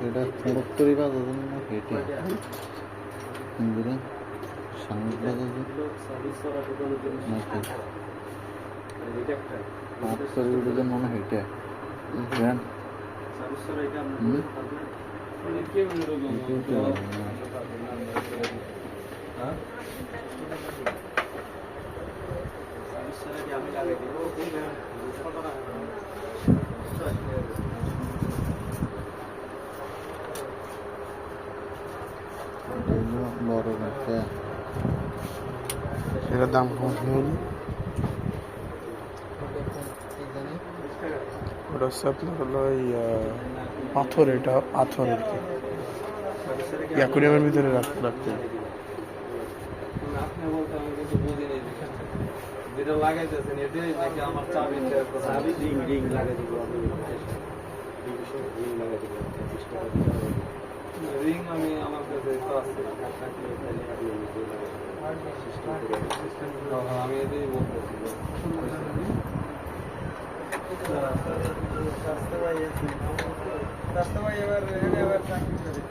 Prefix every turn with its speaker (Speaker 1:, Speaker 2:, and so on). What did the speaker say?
Speaker 1: এটা খড়গপুরি বাজার না হেঁটে সামনে বাজার নাকি মনে হেঁটে বড় একটা
Speaker 2: এটার দাম কম হল ওটা হচ্ছে আপনার হলো পাথর, এটা পাথর আর কি অ্যাকুরিয়ামের ভিতরে রাখতে
Speaker 3: যেটা লাগাইতেছেন এটাই নাকি আমার চাবি রিং লাগাই দিব রিং আমি আমার কাছে আমি এটাই বলতেছি স্বাস্থ্য ভাই এবার চাকরি করে